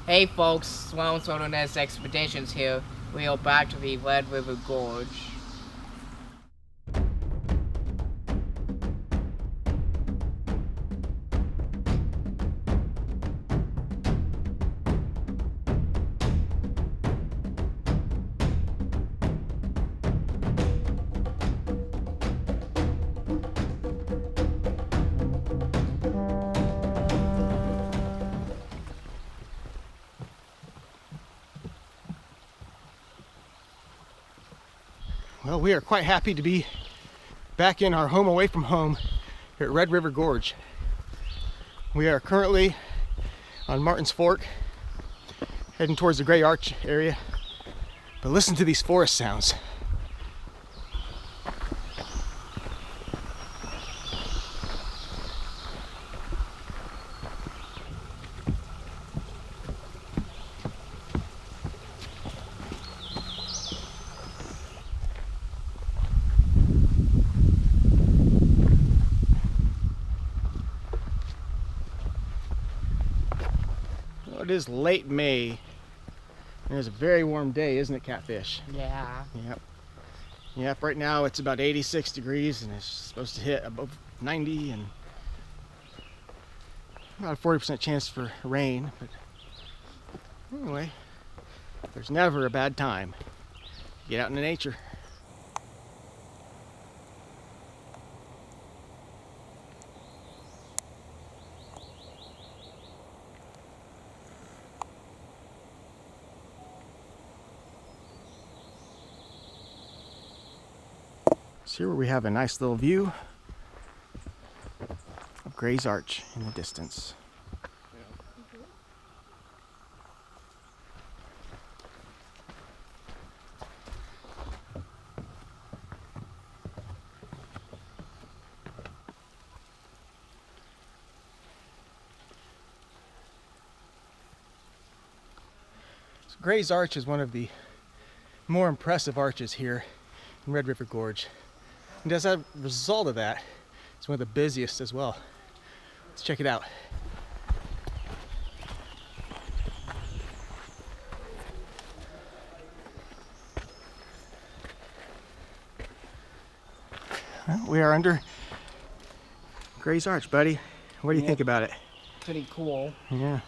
Hey folks, Sloan's Wilderness Expeditions here. We are back to the Red River Gorge. Well, we are quite happy to be back in our home away from home here at Red River Gorge. We are currently on Martin's Fork, heading towards the Gray Arch area. But listen to these forest sounds. It is late May. And it's a very warm day, isn't it, Catfish? Yeah. Yep, right now it's about 86 degrees and it's supposed to hit above 90 and about a 40% chance for rain. But anyway, there's never a bad time. Get out into nature. So here we have a nice little view of Gray's Arch in the distance. So Gray's Arch is one of the more impressive arches here in Red River Gorge. And as a result of that, it's one of the busiest as well. Let's check it out. Well, we are under Gray's Arch, buddy. What do you think about it? Pretty cool. Yeah.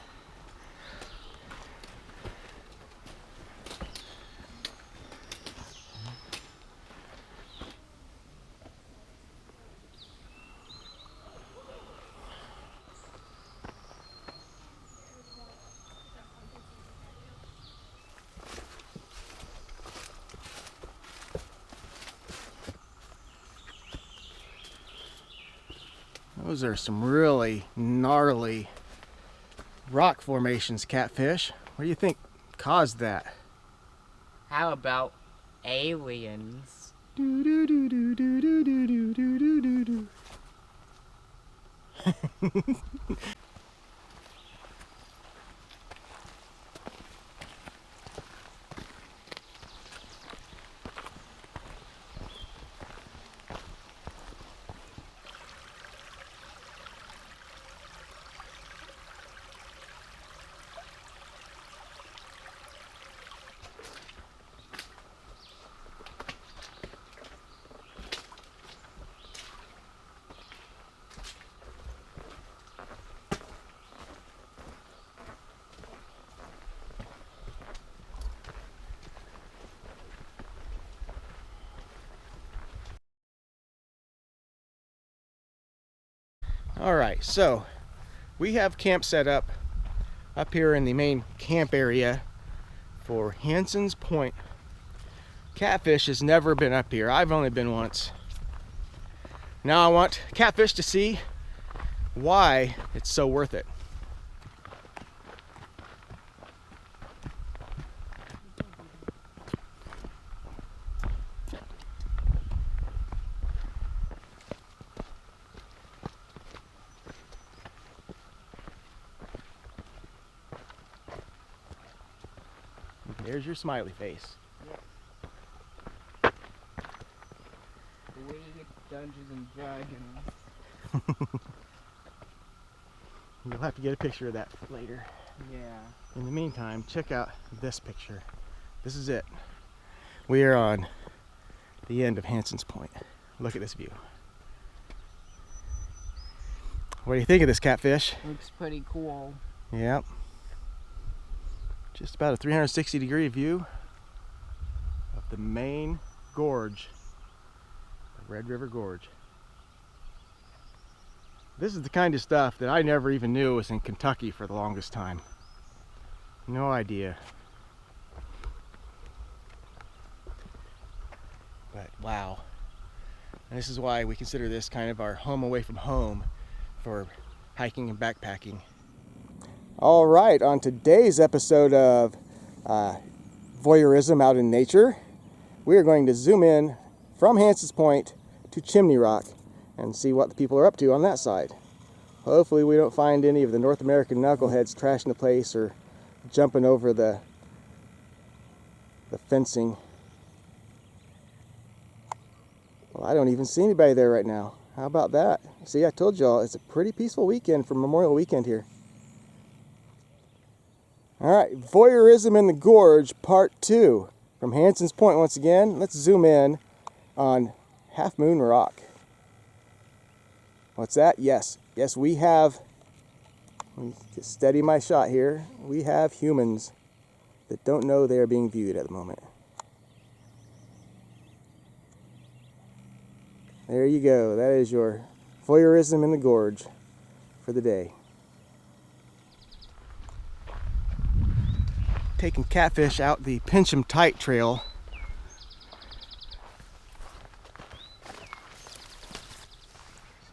Those are some really gnarly rock formations, Catfish. What do you think caused that? How about aliens? Do do do do do do do do do do do. All right, so we have camp set up here in the main camp area for Hanson's Point. Catfish has never been up here. I've only been once. Now I want Catfish to see why it's so worth it. There's your smiley face. The way Dungeons and Dragons. You'll have to get a picture of that later. Yeah. In the meantime, check out this picture. This is it. We are on the end of Hanson's Point. Look at this view. What do you think of this, Catfish? Looks pretty cool. Yep. Just about a 360-degree view of the main gorge, the Red River Gorge. This is the kind of stuff that I never even knew was in Kentucky for the longest time. No idea. But wow. And this is why we consider this kind of our home away from home for hiking and backpacking. All right, on today's episode of Voyeurism Out in Nature, we are going to zoom in from Hanson's Point to Chimney Rock and see what the people are up to on that side. Hopefully we don't find any of the North American knuckleheads trashing the place or jumping over the fencing. Well, I don't even see anybody there right now. How about that? See, I told y'all it's a pretty peaceful weekend for Memorial Weekend here. All right, Voyeurism in the Gorge, Part 2. From Hanson's Point once again, let's zoom in on Half Moon Rock. What's that? Yes, we have, let me just steady my shot here, we have humans that don't know they are being viewed at the moment. There you go, that is your Voyeurism in the Gorge for the day. Taking Catfish out the Pinch 'em Tight trail.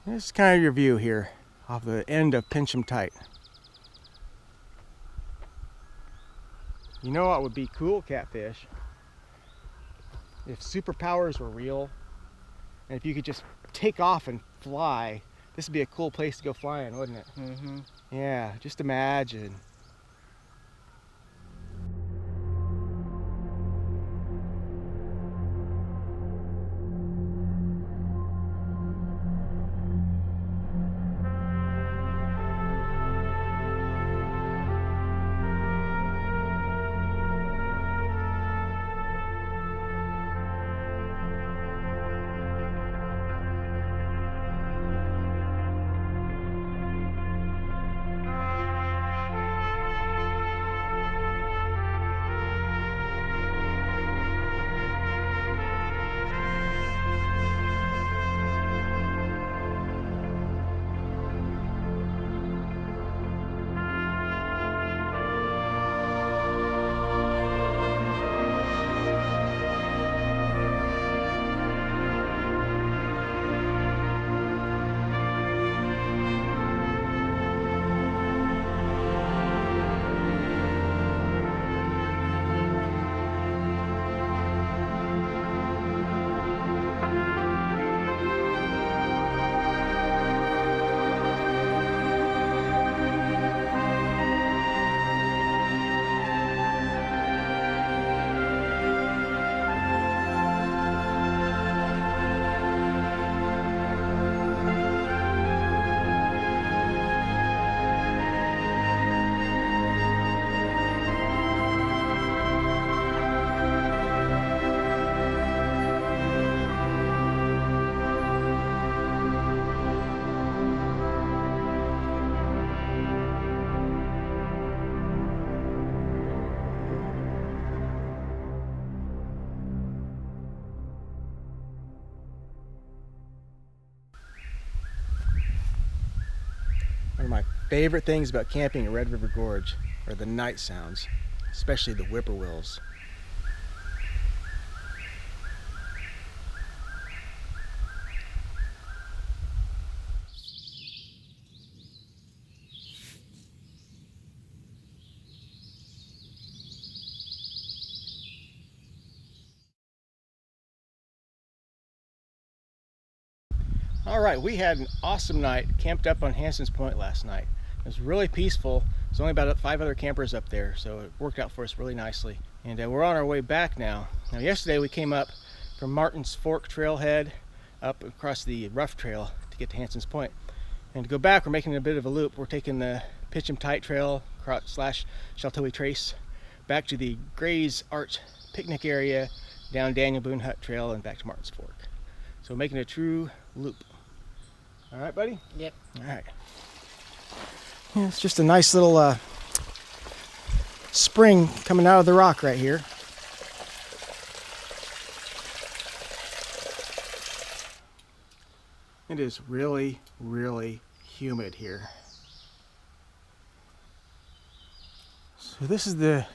This is kind of your view here off the end of Pinch 'em Tight. You know what would be cool, Catfish? If superpowers were real, and if you could just take off and fly, this would be a cool place to go flying, wouldn't it? Mm-hmm. Yeah, just imagine. One of my favorite things about camping at Red River Gorge are the night sounds, especially the whippoorwills. All right, we had an awesome night, camped up on Hanson's Point last night. It was really peaceful. There's only about 5 other campers up there, so it worked out for us really nicely. And we're on our way back now. Now yesterday we came up from Martin's Fork Trailhead up across the rough trail to get to Hanson's Point. And to go back, we're making a bit of a loop. We're taking the Pinch 'em Tight trail slash Sheltowee Trace back to the Gray's Arch picnic area, down Daniel Boone Hut Trail, and back to Martin's Fork. So making a true loop. All right, buddy? Yep. All right. Yeah, it's just a nice little spring coming out of the rock right here. It is really, really humid here. So this is the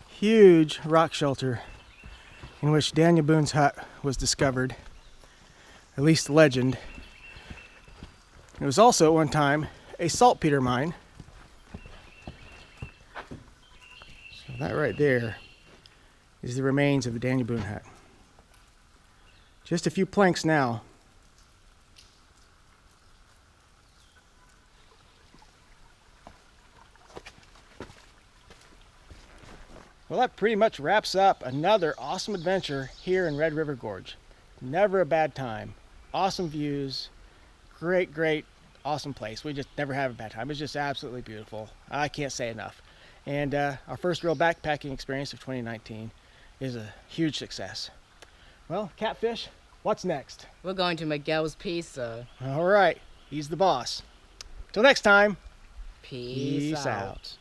huge rock shelter in which Daniel Boone's hut was discovered, at least the legend. It was also at one time a saltpeter mine. So that right there is the remains of the Daniel Boone hut. Just a few planks now. Well, that pretty much wraps up another awesome adventure here in Red River Gorge. Never a bad time. Awesome views. Great, awesome place. We just never have a bad time. It's just absolutely beautiful. I can't say enough. And our first real backpacking experience of 2019 is a huge success. Well, Catfish, what's next? We're going to Miguel's Pizza. All right, he's the boss. Till next time, Peace out.